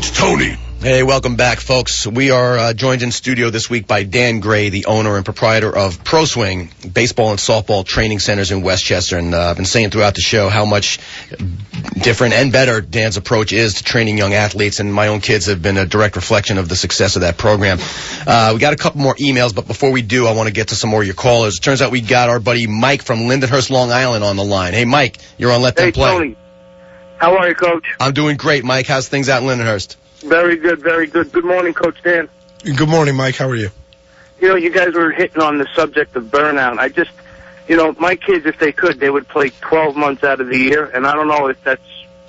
Coach Tony. Hey, welcome back, folks. We are joined in studio this week by Dan Gray, the owner and proprietor of Pro Swing baseball and softball training centers in Westchester. And I've been saying throughout the show how much different and better Dan's approach is to training young athletes, and my own kids have been a direct reflection of the success of that program. We got a couple more emails, but before we do, I want to get to some more of your callers. It turns out we got our buddy Mike from Lindenhurst, Long Island on the line. Hey, Mike, you're on Let Them Play. Hey, Tony. How are you, Coach? I'm doing great, Mike. How's things out in Lindenhurst? Very good, very good. Good morning, Coach Dan. Good morning, Mike. How are you? You know, you guys were hitting on the subject of burnout. I just, my kids, if they could, they would play 12 months out of the year, and I don't know if that's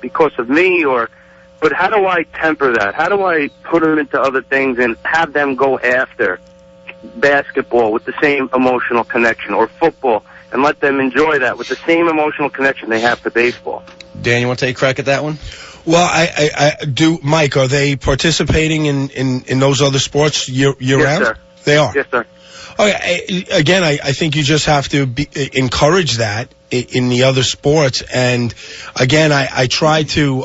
because of me but how do I temper that? How do I put them into other things and have them go after basketball with the same emotional connection, or football, and let them enjoy that with the same emotional connection they have to baseball? Dan, you want to take a crack at that one? Well, I do. Mike, are they participating in those other sports year Yes, round? Sir. They are? Yes, sir. Okay, again, I think you just have to encourage that in the other sports. And again, I try to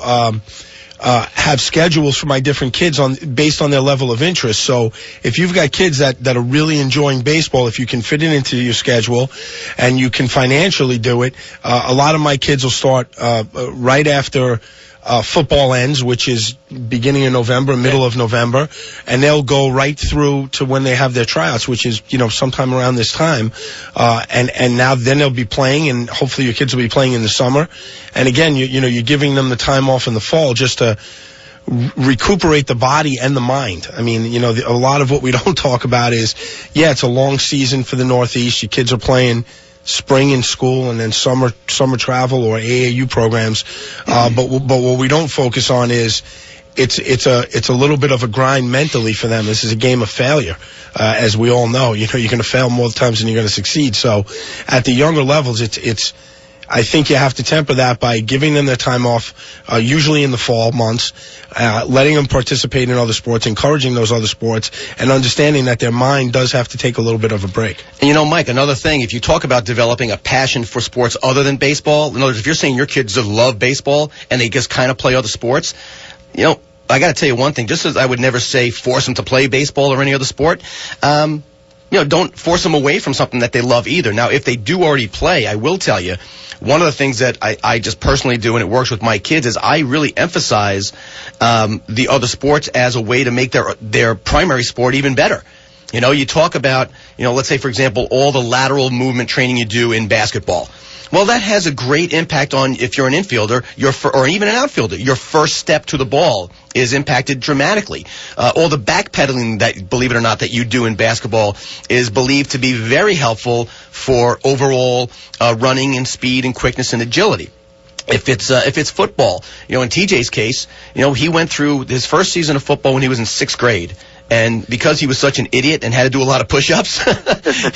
have schedules for my different kids based on their level of interest. So if you've got kids that are really enjoying baseball, if you can fit it into your schedule and you can financially do it, a lot of my kids will start right after football ends, which is beginning of November, middle of November, and they'll go right through to when they have their tryouts, which is, sometime around this time. And now then they'll be playing, and hopefully your kids will be playing in the summer. And again, you're giving them the time off in the fall just to recuperate the body and the mind. I mean, a lot of what we don't talk about is, it's a long season for the Northeast. Your kids are playing spring in school and then summer travel or AAU programs. But what we don't focus on is it's a little bit of a grind mentally for them. This is a game of failure, as we all know. You're going to fail more times than you're going to succeed. So at the younger levels, I think you have to temper that by giving them their time off, usually in the fall months, letting them participate in other sports, encouraging those other sports, and understanding that their mind does have to take a little bit of a break. And Mike, another thing, if you talk about developing a passion for sports other than baseball, in other words, if you're saying your kids just love baseball and they just kind of play other sports, I got to tell you one thing, just as I would never say force them to play baseball or any other sport, don't force them away from something that they love either. Now, if they do already play, I will tell you, one of the things that I just personally do, and it works with my kids, is I really emphasize the other sports as a way to make their primary sport even better. You talk about, let's say, for example, all the lateral movement training you do in basketball. Well, that has a great impact on, if you're an infielder, or even an outfielder, your first step to the ball is impacted dramatically. All the backpedaling that, believe it or not, that you do in basketball is believed to be very helpful for overall running and speed and quickness and agility. If it's football, in TJ's case, he went through his first season of football when he was in 6th grade. And because he was such an idiot and had to do a lot of push-ups,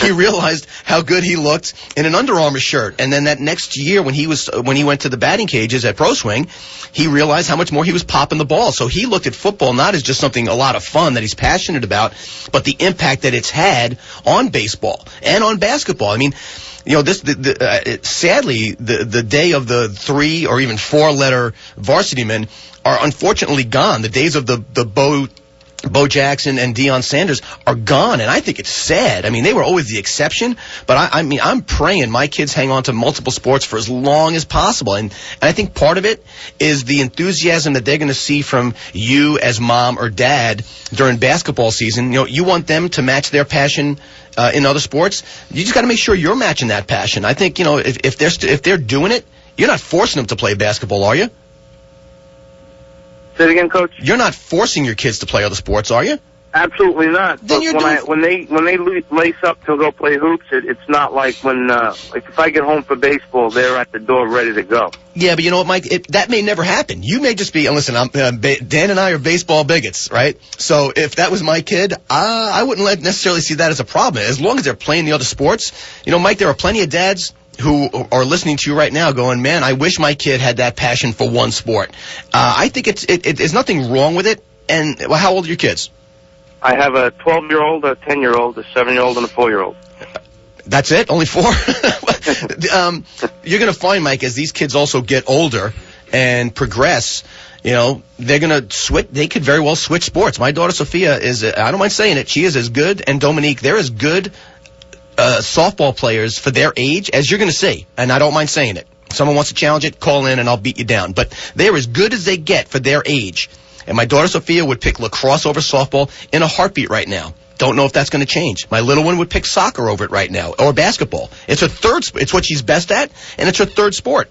he realized how good he looked in an Under Armour shirt. And then that next year, when he went to the batting cages at Pro Swing, he realized how much more he was popping the ball. So he looked at football not as just something, a lot of fun that he's passionate about, but the impact that it's had on baseball and on basketball. I mean, sadly, the day of the 3 or even 4-letter varsity men are unfortunately gone. The days of the Bo Jackson and Deion Sanders are gone, and I think it's sad. I mean, they were always the exception, but I'm praying my kids hang on to multiple sports for as long as possible, and I think part of it is the enthusiasm that they're going to see from you as mom or dad during basketball season. You want them to match their passion in other sports. You just got to make sure you're matching that passion. I think, if they're doing it, you're not forcing them to play basketball, are you? Say it again, Coach. You're not forcing your kids to play other sports, are you? Absolutely not. Then But when they lace up to go play hoops, it's not like when if I get home for baseball, they're at the door ready to go. Yeah, but you know what, Mike? That may never happen. You may just be. And listen, Dan and I are baseball bigots, right? So if that was my kid, I wouldn't necessarily see that as a problem. As long as they're playing the other sports, Mike, there are plenty of dads who are listening to you right now going, man, I wish my kid had that passion for one sport. I think there's nothing wrong with it. And how old are your kids? I have a 12-year-old, a 10-year-old, a 7-year-old, and a 4-year-old. That's it? Only 4? You're going to find, Mike, as these kids also get older and progress, they're going to switch. They could very well switch sports. My daughter Sophia is, I don't mind saying it, she is as good, and Dominique, they're as good softball players for their age as you're going to see. And I don't mind saying it. If someone wants to challenge it, call in and I'll beat you down. But they're as good as they get for their age. And my daughter Sophia would pick lacrosse over softball in a heartbeat right now. Don't know if that's going to change. My little one would pick soccer over it right now, or basketball. It's her third. It's what she's best at, and it's her third sport.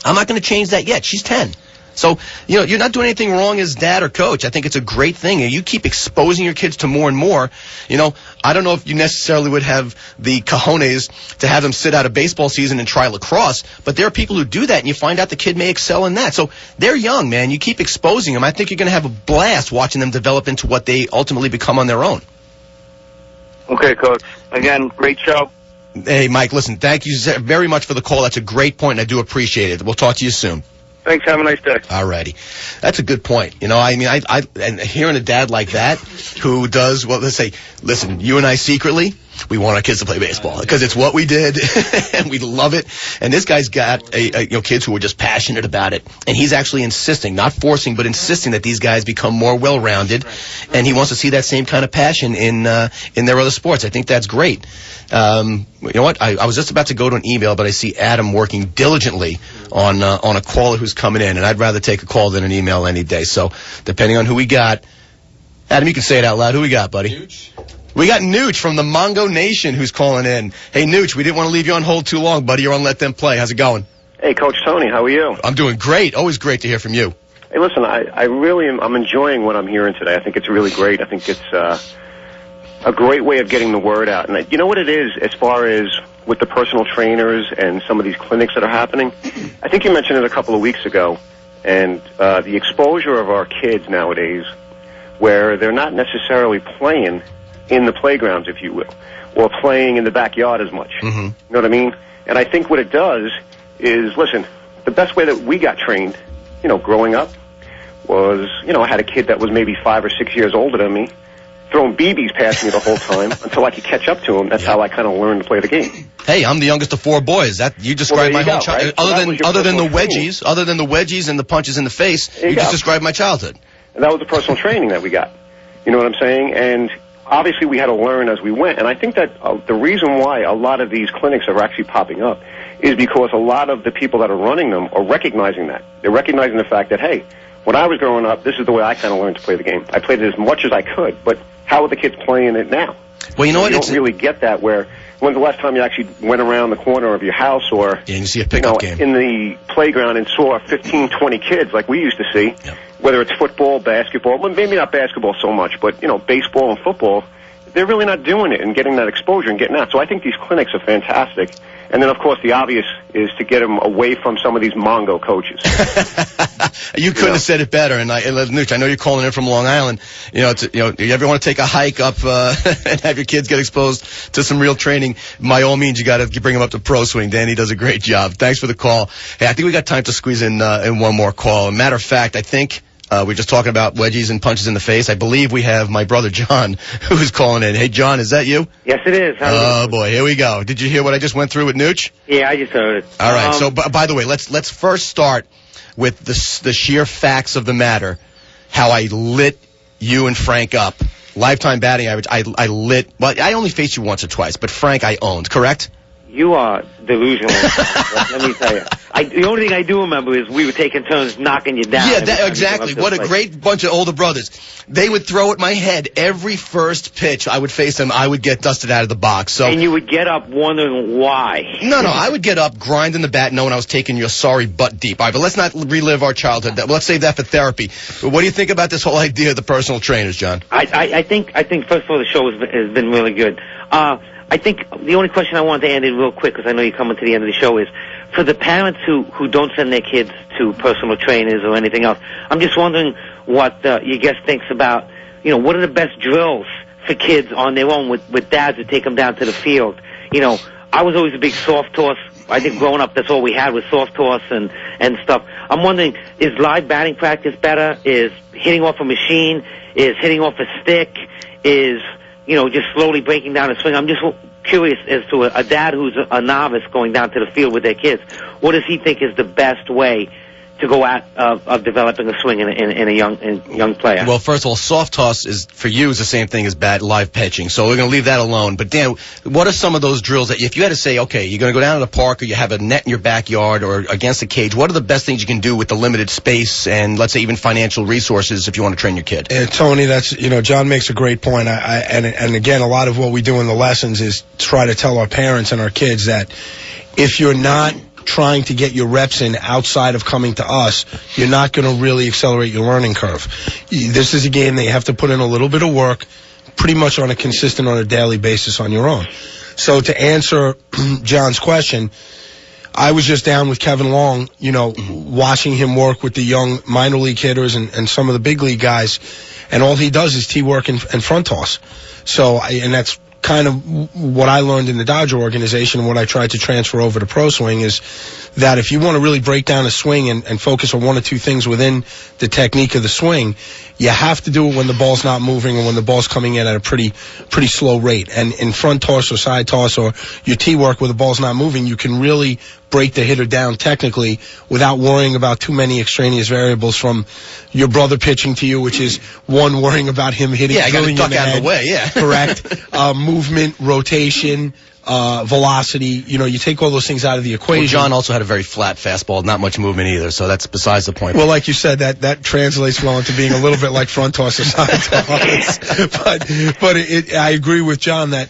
I'm not going to change that yet. She's 10. So, you're not doing anything wrong as dad or coach. I think it's a great thing. You keep exposing your kids to more and more. I don't know if you necessarily would have the cojones to have them sit out a baseball season and try lacrosse, but there are people who do that, and you find out the kid may excel in that. So they're young, man. You keep exposing them. I think you're going to have a blast watching them develop into what they ultimately become on their own. Okay, Coach. Again, great show. Hey, Mike, listen, thank you very much for the call. That's a great point, and I do appreciate it. We'll talk to you soon. Thanks. Have a nice day. All righty. That's a good point. And hearing a dad like that who does, well, let's say, listen, you and I secretly, we want our kids to play baseball because it's what we did and we love it. And this guy's got kids who are just passionate about it. And he's actually insisting, not forcing, but insisting that these guys become more well-rounded. And he wants to see that same kind of passion in their other sports. I think that's great. You know what? I was just about to go to an email, but I see Adam working diligently on a caller who's coming in, and I'd rather take a call than an email any day. So depending on who we got, Adam, you can say it out loud. Who we got, buddy? Nooch. We got Nooch from the Mongo Nation who's calling in. Hey, Nooch, we didn't want to leave you on hold too long, buddy. You're on Let Them Play. How's it going? Hey, Coach Tony, how are you? I'm doing great. Always great to hear from you. Hey, listen, I really am. I'm enjoying what I'm hearing today. I think it's really great. I think it's a great way of getting the word out. And you know what it is, as far as with the personal trainers and some of these clinics that are happening? I think you mentioned it a couple of weeks ago, and the exposure of our kids nowadays, where they're not necessarily playing in the playgrounds, if you will, or playing in the backyard as much. Mm-hmm. You know what I mean? And I think what it does is, listen, the best way that we got trained, growing up, was, I had a kid that was maybe 5 or 6 years older than me, throwing BBs past me the whole time until I could catch up to him. That's how I kind of learned to play the game. Hey, I'm the youngest of 4 boys. That you described my whole childhood. Right? Other than the wedgies and the punches in the face, you just described my childhood. And that was the personal training that we got. You know what I'm saying? And obviously we had to learn as we went. And I think that the reason why a lot of these clinics are actually popping up is because a lot of the people that are running them are recognizing that. They're recognizing the fact that, hey, when I was growing up, this is the way I kind of learned to play the game. I played it as much as I could, but how are the kids playing it now? Well, you know what? You don't really get that. When's the last time you actually went around the corner of your house or you see a pickup game in the playground and saw 15, 20 kids like we used to see, whether it's football, basketball, well, maybe not basketball so much, but, baseball and football, they're really not doing it and getting that exposure and getting out. So I think these clinics are fantastic. And then, of course, the obvious is to get them away from some of these Mongo coaches. You couldn't have said it better. And Nooch, I know you're calling in from Long Island. You ever want to take a hike up and have your kids get exposed to some real training? By all means, you got to bring them up to Pro Swing. Danny does a great job. Thanks for the call. Hey, I think we got time to squeeze in one more call. Matter of fact, I think. We're just talking about wedgies and punches in the face. I believe we have my brother John who's calling in. Hey, John, is that you? Yes, it is. Oh, boy, here we go. Did you hear what I just went through with Nooch? Yeah, I just heard it. All right, so by the way, let's first start with the sheer facts of the matter, how I lit you and Frank up. Lifetime batting average, I lit, well, I only faced you once or twice, but Frank I owned, correct? You are delusional. Let me tell you. The only thing I do remember is we were taking turns knocking you down. Yeah, exactly. What a great bunch of older brothers. They would throw at my head every first pitch I would face them. I would get dusted out of the box. So. And you would get up wondering why. No, I would get up, grinding the bat, knowing I was taking your sorry butt deep. All right, but let's not relive our childhood. Let's save that for therapy. But what do you think about this whole idea of the personal trainers, John? I think first of all, the show has been really good. I think the only question I wanted to end in real quick, because I know you're coming to the end of the show, is for the parents who don't send their kids to personal trainers or anything else, I'm just wondering what your guest thinks about, what are the best drills for kids on their own with dads who take them down to the field. I was always a big soft toss. I think growing up, that's all we had was soft toss and stuff. I'm wondering, is live batting practice better? Is hitting off a machine? Is hitting off a stick? Is just slowly breaking down a swing? I'm just curious as to a dad who's a novice going down to the field with their kids. What does he think is the best way to go at of developing a swing in a young player. Well, first of all, soft toss is for you is the same thing as bad live pitching, so we're going to leave that alone. But Dan, what are some of those drills that if you had to say, okay, you're going to go down to the park or you have a net in your backyard or against a cage, what are the best things you can do with the limited space and let's say even financial resources if you want to train your kid? Tony, that's John makes a great point. And again, a lot of what we do in the lessons is try to tell our parents and our kids that if you're not trying to get your reps in outside of coming to us, you're not going to really accelerate your learning curve. This is a game that you have to put in a little bit of work, pretty much on a daily basis on your own. So to answer John's question, I was just down with Kevin Long, watching him work with the young minor league hitters and some of the big league guys, and all he does is tee work and front toss. So, and that's kind of what I learned in the Dodger organization and what I tried to transfer over to Pro Swing is that if you want to really break down a swing and focus on one or two things within the technique of the swing, you have to do it when the ball's not moving or when the ball's coming in at a pretty slow rate. And in front toss or side toss or your tee work where the ball's not moving, you can really break the hitter down technically without worrying about too many extraneous variables from your brother pitching to you, which is one, worrying about him hitting. Yeah, I got to duck out of the way, yeah. Correct. Movement, rotation, velocity, you take all those things out of the equation. Well, John also had a very flat fastball, not much movement either, so that's besides the point. Well, like you said, that translates well into being a little bit like front toss or side toss. But I agree with John that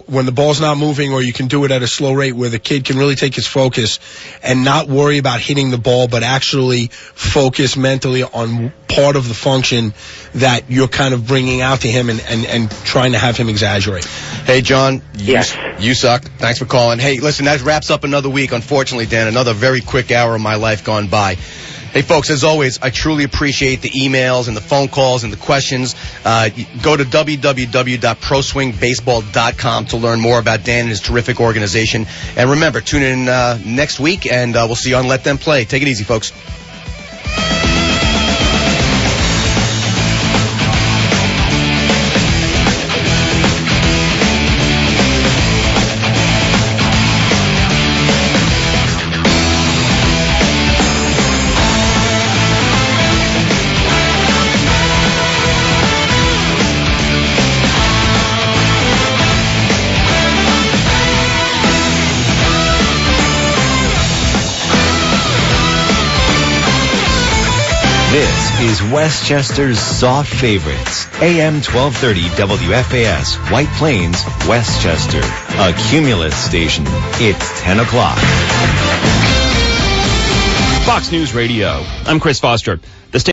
when the ball's not moving or you can do it at a slow rate where the kid can really take his focus and not worry about hitting the ball, but actually focus mentally on part of the function that you're kind of bringing out to him and trying to have him exaggerate. Hey, John. Yes. You suck. Thanks for calling. Hey, listen, that wraps up another week, unfortunately, Dan. Another very quick hour of my life gone by. Hey, folks, as always, I truly appreciate the emails and the phone calls and the questions. Go to www.proswingbaseball.com to learn more about Dan and his terrific organization. And remember, tune in next week, and we'll see you on Let Them Play. Take it easy, folks. This is Westchester's Soft Favorites, AM 1230 WFAS, White Plains, Westchester, a Cumulus station. It's 10 o'clock. Fox News Radio. I'm Chris Foster. The